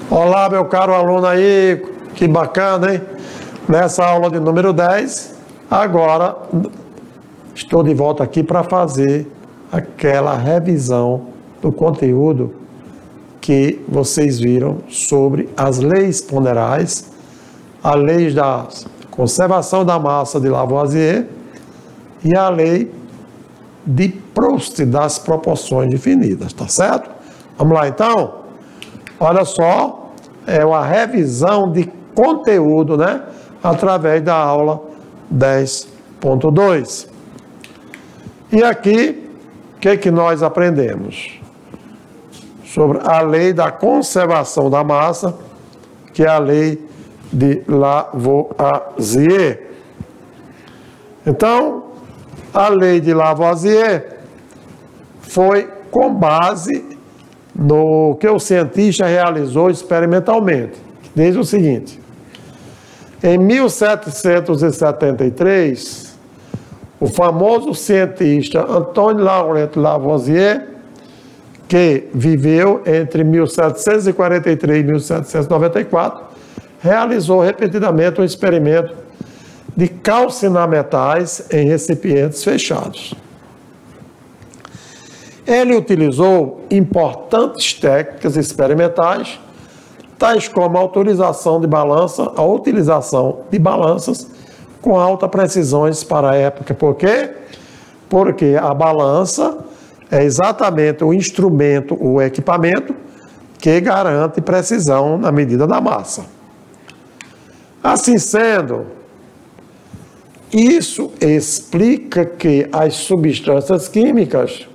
Olá, meu caro aluno aí, que bacana, hein? Nessa aula de número 10, agora estou de volta aqui para fazer aquela revisão do conteúdo que vocês viram sobre as leis ponderais, a lei da conservação da massa de Lavoisier e a lei de Proust das proporções definidas, tá certo? Vamos lá então? Olha só, é uma revisão de conteúdo, né? Através da aula 10.2. E aqui, o que nós aprendemos? Sobre a lei da conservação da massa, que é a lei de Lavoisier. Então, a lei de Lavoisier foi com base no que o cientista realizou experimentalmente. Diz o seguinte: em 1773, o famoso cientista Antoine Laurent Lavoisier, que viveu entre 1743 e 1794, realizou repetidamente um experimento de calcinar metais em recipientes fechados. Ele utilizou importantes técnicas experimentais, tais como a utilização de balanças com alta precisão para a época. Por quê? Porque a balança é exatamente o instrumento, o equipamento que garante precisão na medida da massa. Assim sendo, isso explica que as substâncias químicas,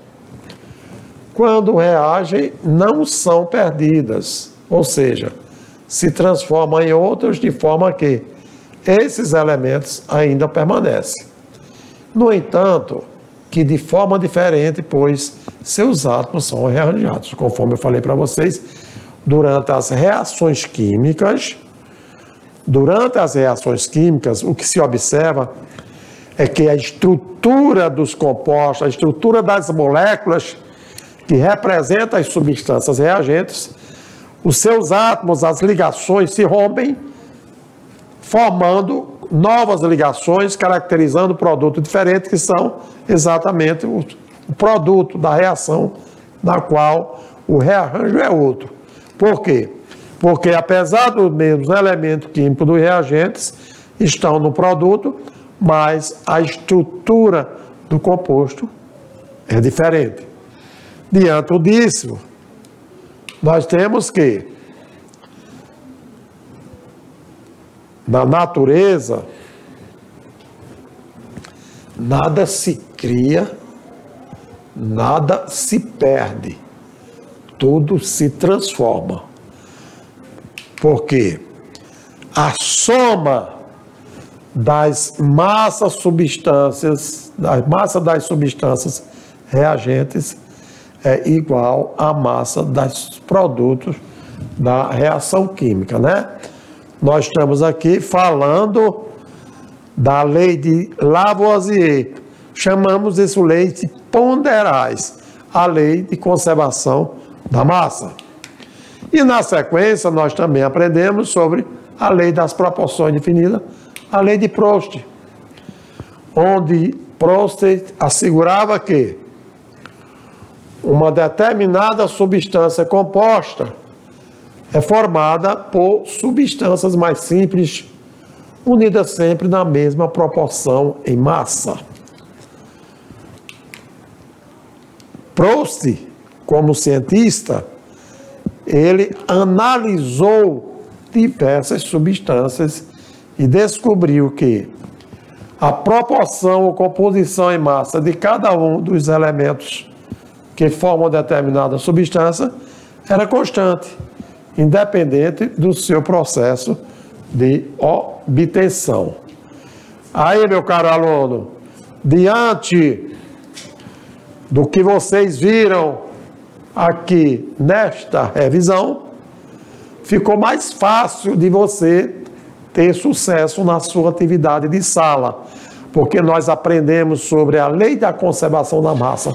quando reagem, não são perdidas, ou seja, se transformam em outras de forma que esses elementos ainda permanecem. No entanto, que de forma diferente, pois seus átomos são rearranjados. Conforme eu falei para vocês, durante as reações químicas, o que se observa é que a estrutura dos compostos, a estrutura das moléculas que representa as substâncias reagentes, os seus átomos, as ligações se rompem, formando novas ligações, caracterizando produtos diferentes, que são exatamente o produto da reação, na qual o rearranjo é outro. Por quê? Porque apesar dos mesmos elementos químicos dos reagentes estão no produto, mas a estrutura do composto é diferente. Diante disso, nós temos que, na natureza, nada se cria, nada se perde, tudo se transforma. Porque a soma das massas das substâncias reagentes é igual à massa dos produtos da reação química, né? Nós estamos aqui falando da lei de Lavoisier. Chamamos isso lei de ponderais, a lei de conservação da massa. E na sequência nós também aprendemos sobre a lei das proporções definidas, a lei de Proust, onde Proust assegurava que uma determinada substância composta é formada por substâncias mais simples, unidas sempre na mesma proporção em massa. Proust, como cientista, ele analisou diversas substâncias e descobriu que a proporção ou composição em massa de cada um dos elementos que formam determinada substância era constante, independente do seu processo de obtenção. Aí, meu caro aluno, diante do que vocês viram aqui nesta revisão, ficou mais fácil de você ter sucesso na sua atividade de sala, porque nós aprendemos sobre a lei da conservação da massa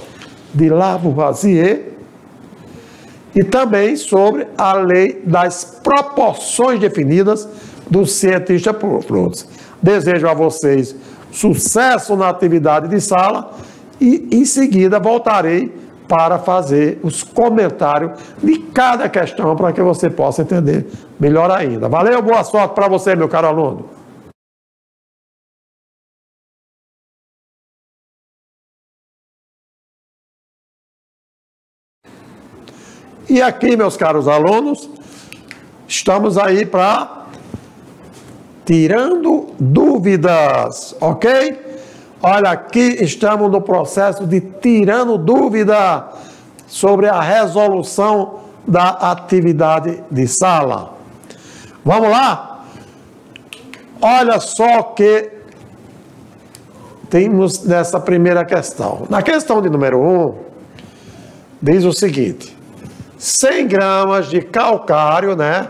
de Lavoisier e também sobre a lei das proporções definidas do cientista Proust. Desejo a vocês sucesso na atividade de sala e em seguida voltarei para fazer os comentários de cada questão para que você possa entender melhor ainda. Valeu, boa sorte para você, meu caro aluno. E aqui, meus caros alunos, estamos aí para tirando dúvidas, ok? Olha, aqui estamos no processo de tirando dúvida sobre a resolução da atividade de sala. Vamos lá? Olha só que temos nessa primeira questão. Na questão de número 1, diz o seguinte: 100 gramas de calcário, né?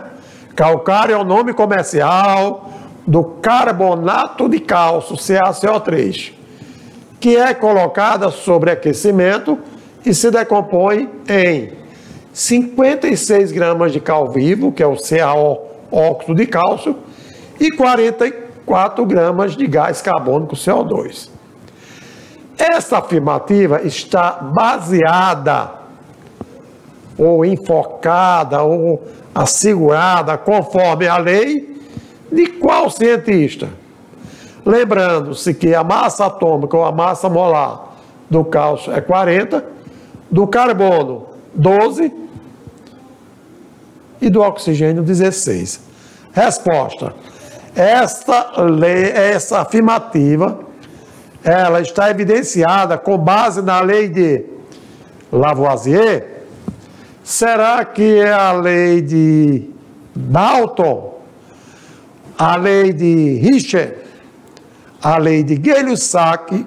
Calcário é o nome comercial do carbonato de cálcio, CaCO3, que é colocada sobre aquecimento e se decompõe em 56 gramas de cal vivo, que é o CaO, óxido de cálcio, e 44 gramas de gás carbônico, CO2. Essa afirmativa está baseada ou enfocada ou assegurada conforme a lei de qual cientista? Lembrando-se que a massa atômica ou a massa molar do cálcio é 40, do carbono 12 e do oxigênio 16. Resposta: essa afirmativa ela está evidenciada com base na lei de Lavoisier. Será que é a lei de Dalton, a lei de Richter, a lei de Gay-Lussac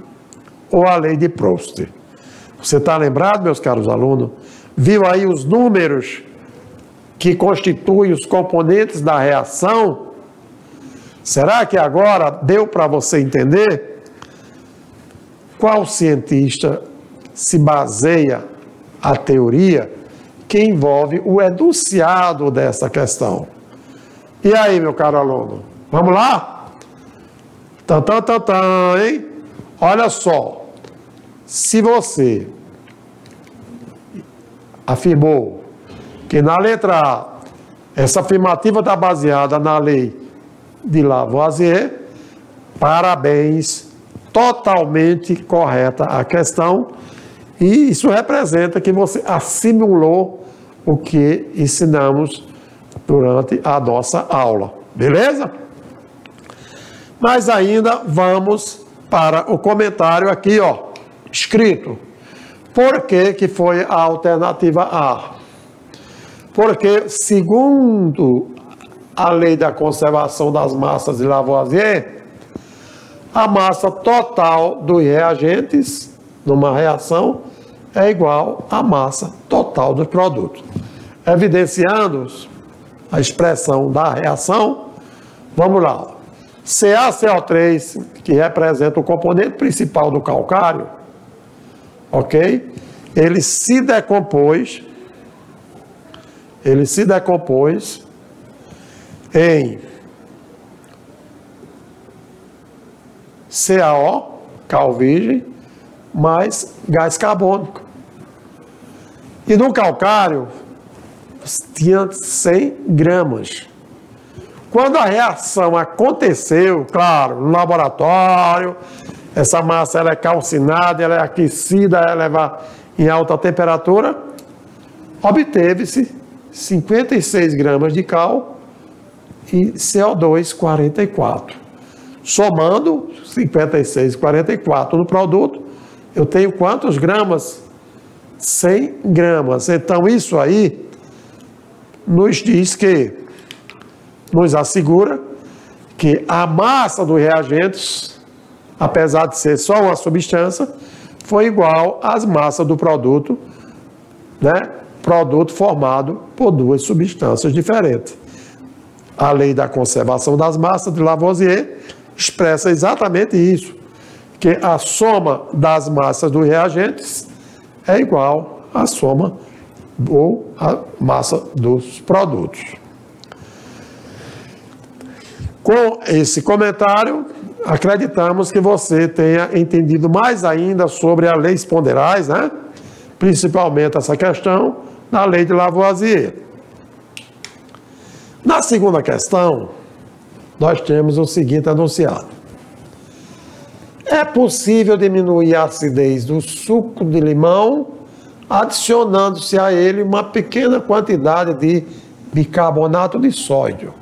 ou a lei de Proust? Você está lembrado, meus caros alunos? Viu aí os números que constituem os componentes da reação? Será que agora deu para você entender qual cientista se baseia a teoria que envolve o enunciado dessa questão? E aí, meu caro aluno? Vamos lá? Hein? Olha só. Se você afirmou que na letra A, essa afirmativa está baseada na lei de Lavoisier, parabéns, totalmente correta a questão, e isso representa que você assimilou o que ensinamos durante a nossa aula, beleza? Mas ainda vamos para o comentário aqui, ó, escrito. Por que foi a alternativa A? Porque, segundo a lei da conservação das massas de Lavoisier, a massa total dos reagentes numa reação é igual à massa total dos produtos. Evidenciando a expressão da reação, vamos lá. CaCO3, que representa o componente principal do calcário, ok? Ele se decompôs em CaO, cal virgem, mais gás carbônico. E no calcário tinha 100 gramas. Quando a reação aconteceu, claro, no laboratório, essa massa ela é calcinada, ela é aquecida, ela é em alta temperatura, obteve-se 56 gramas de cal e CO2 44. Somando 56 e 44 no produto, eu tenho quantos gramas? 100 gramas. Então, isso aí nos diz que, nos assegura que a massa dos reagentes, apesar de ser só uma substância, foi igual às massas do produto, né? Produto formado por duas substâncias diferentes. A lei da conservação das massas de Lavoisier expressa exatamente isso, que a soma das massas dos reagentes é igual à soma ou a massa dos produtos. Com esse comentário, acreditamos que você tenha entendido mais ainda sobre as leis ponderais, né? Principalmente essa questão da lei de Lavoisier. Na segunda questão, nós temos o seguinte enunciado. É possível diminuir a acidez do suco de limão adicionando-se a ele uma pequena quantidade de bicarbonato de sódio.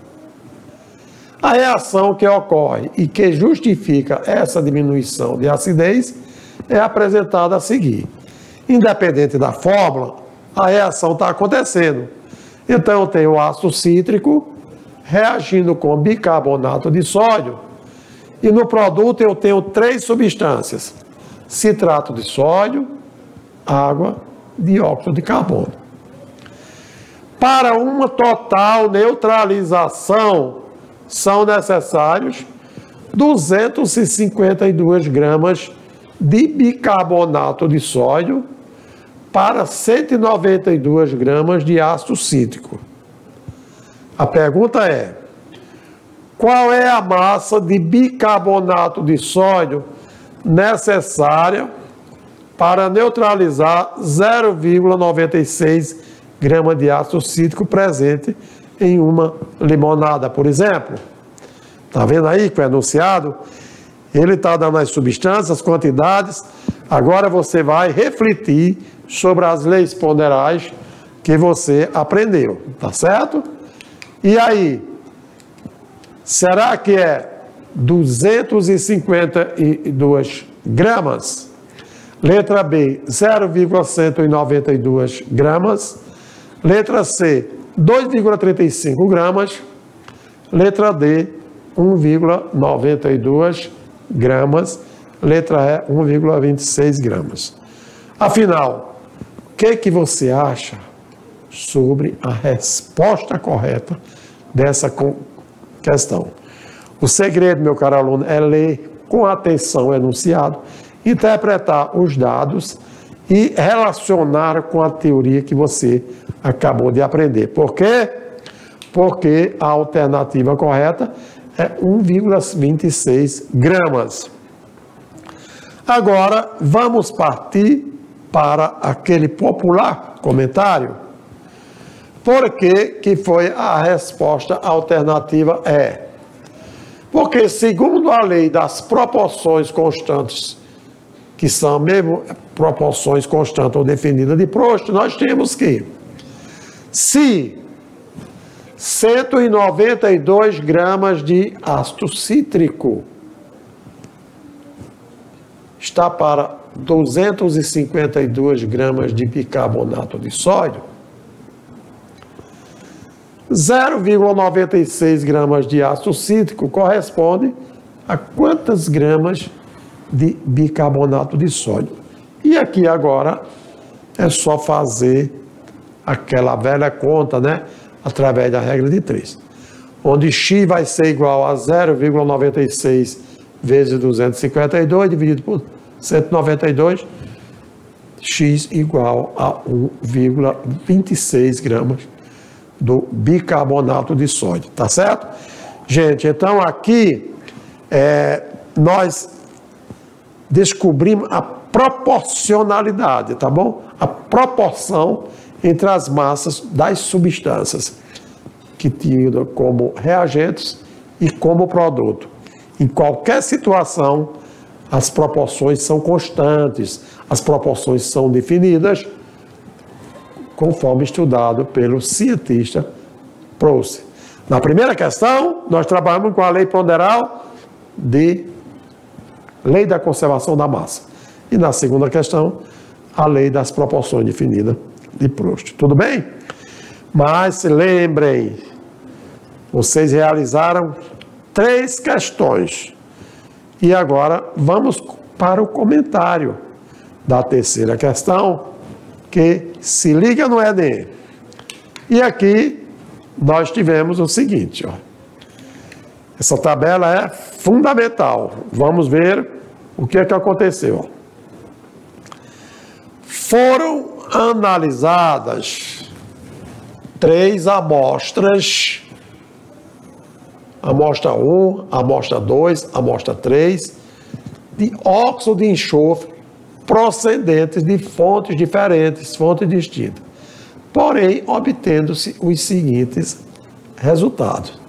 A reação que ocorre e que justifica essa diminuição de acidez é apresentada a seguir. Independente da fórmula, a reação está acontecendo. Então, eu tenho o ácido cítrico reagindo com bicarbonato de sódio e no produto eu tenho 3 substâncias: citrato de sódio, água, dióxido de carbono. Para uma total neutralização, são necessários 252 gramas de bicarbonato de sódio para 192 gramas de ácido cítrico. A pergunta é: qual é a massa de bicarbonato de sódio necessária para neutralizar 0,96 gramas de ácido cítrico presente em uma limonada, por exemplo? Está vendo aí que o enunciado, ele está dando as substâncias, as quantidades. Agora você vai refletir sobre as leis ponderais que você aprendeu, tá certo? E aí, será que é 252 gramas? Letra B, 0,192 gramas. Letra C, 2,35 gramas. Letra D, 1,92 gramas. Letra E, 1,26 gramas. Afinal, o que você acha sobre a resposta correta dessa questão? O segredo, meu caro aluno, é ler com atenção o enunciado, interpretar os dados e relacionar com a teoria que você acabou de aprender. Por quê? Porque a alternativa correta é 1,26 gramas. Agora, vamos partir para aquele popular comentário. Por que foi a resposta alternativa E? Porque, segundo a lei das proporções constantes, que são mesmo proporções constantes ou definidas de Proust, nós temos que, se 192 gramas de ácido cítrico está para 252 gramas de bicarbonato de sódio, 0,96 gramas de ácido cítrico corresponde a quantas gramas de bicarbonato de sódio? E aqui agora é só fazer aquela velha conta, né? Através da regra de 3. Onde x vai ser igual a 0,96 vezes 252 dividido por 192, x igual a 1,26 gramas do bicarbonato de sódio, tá certo? Gente, então aqui nós descobrimos a proporcionalidade, tá bom? A proporção entre as massas das substâncias que tinham como reagentes e como produto. Em qualquer situação, as proporções são constantes, as proporções são definidas conforme estudado pelo cientista Proust. Na primeira questão, nós trabalhamos com a lei ponderal de lei da conservação da massa. E na segunda questão, a lei das proporções definida de Proust. Tudo bem? Mas se lembrem, vocês realizaram 3 questões. E agora vamos para o comentário da terceira questão, que se liga no Enem. E aqui nós tivemos o seguinte, ó. Essa tabela é fundamental. Vamos ver o que é que aconteceu. Foram analisadas 3 amostras, amostra 1, amostra 2, amostra 3, de óxido de enxofre procedentes de fontes diferentes, fontes distintas. Porém, obtendo-se os seguintes resultados.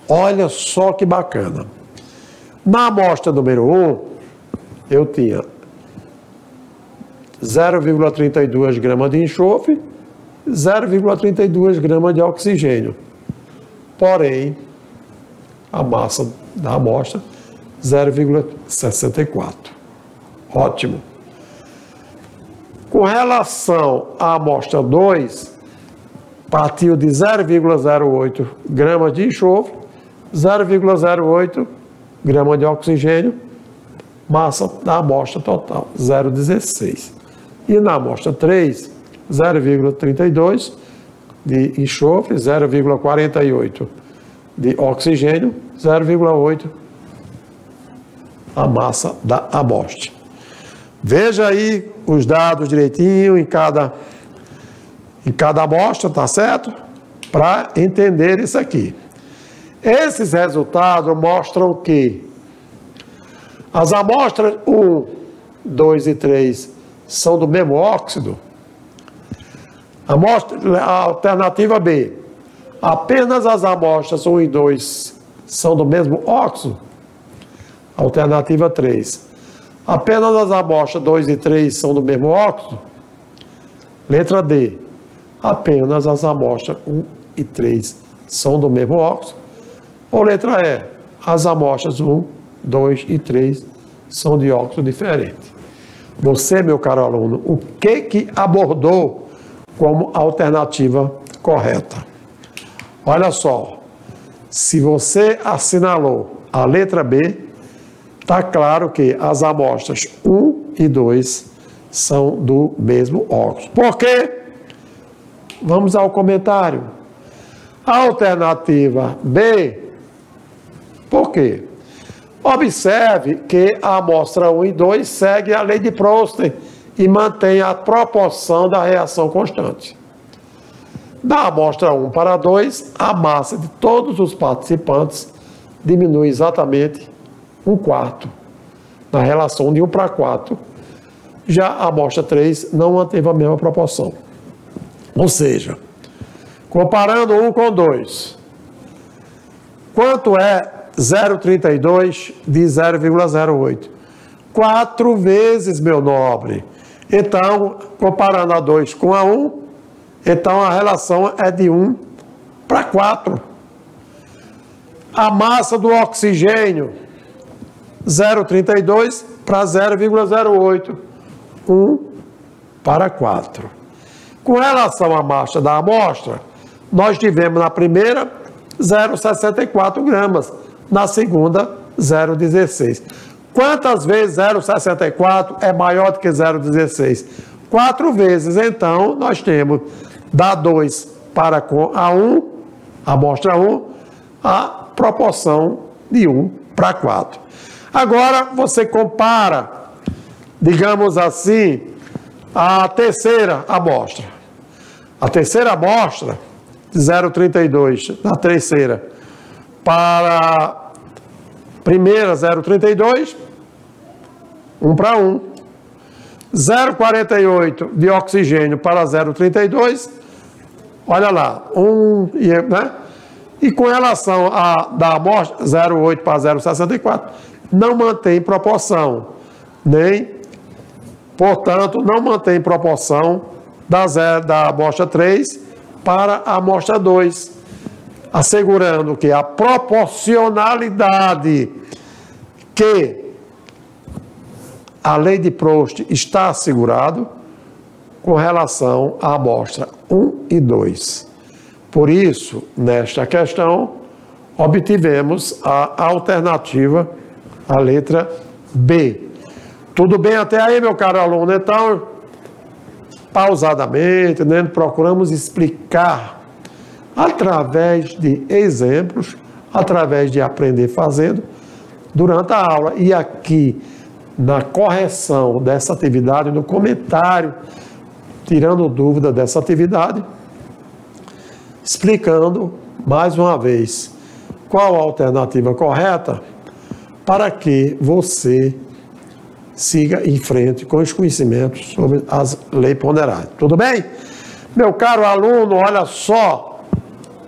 Olha só que bacana. Na amostra número 1, eu tinha 0,32 gramas de enxofre, 0,32 gramas de oxigênio. Porém, a massa da amostra, 0,64. Ótimo. Com relação à amostra 2, partiu de 0,08 gramas de enxofre, 0,08 gramas de oxigênio, massa da amostra total, 0,16. E na amostra 3, 0,32 de enxofre, 0,48 de oxigênio, 0,8 a massa da amostra. Veja aí os dados direitinho em cada amostra, tá certo? Para entender isso aqui. Esses resultados mostram que as amostras 1, 2 e 3 são do mesmo óxido. A alternativa B, apenas as amostras 1 e 2 são do mesmo óxido. Alternativa 3, apenas as amostras 2 e 3 são do mesmo óxido. Letra D, apenas as amostras 1 e 3 são do mesmo óxido. Ou letra E, as amostras 1, 2 e 3 são de óxido diferente. Você, meu caro aluno, o que abordou como alternativa correta? Olha só, se você assinalou a letra B, está claro que as amostras 1 e 2 são do mesmo óxido. Por quê? Vamos ao comentário. Alternativa B, por quê? Observe que a amostra 1 e 2 segue a lei de Proust e mantém a proporção da reação constante. Da amostra 1 para 2, a massa de todos os participantes diminui exatamente 1/4, na relação de 1 para 4. Já a amostra 3 não manteve a mesma proporção. Ou seja, comparando 1 com 2, quanto é 0,32 de 0,08? 4 vezes, meu nobre. Então, comparando a 2 com a 1, então a relação é de 1 para 4. A massa do oxigênio, 0,32 para 0,08. 1 para 4. Com relação à massa da amostra, nós tivemos na primeira 0,64 gramas, na segunda 0,16. Quantas vezes 0,64 é maior do que 0,16? 4 vezes. Então, nós temos da 2 para a 1, a amostra 1, a proporção de 1 para 4. Agora, você compara, digamos assim, a terceira amostra. A terceira amostra, 0,32 na terceira, para a primeira 0,32, 1 para 1. 0,48 de oxigênio para 0,32, olha lá, 1, né? E com relação da amostra, 0,8 para 0,64, não mantém proporção, portanto, não mantém proporção da amostra 3 para a amostra 2, assegurando que a proporcionalidade que a lei de Proust está assegurado com relação à amostra 1 e 2. Por isso, nesta questão, obtivemos a alternativa, a letra B. Tudo bem até aí, meu caro aluno? Então, pausadamente, né, procuramos explicar através de exemplos, através de aprender fazendo, durante a aula. E aqui, na correção dessa atividade, no comentário tirando dúvida dessa atividade, explicando mais uma vez qual a alternativa correta para que você siga em frente com os conhecimentos sobre as leis ponderadas. Tudo bem? Meu caro aluno, olha só,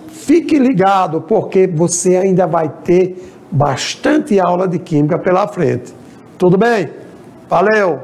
fique ligado, porque você ainda vai ter bastante aula de química pela frente. Tudo bem? Valeu!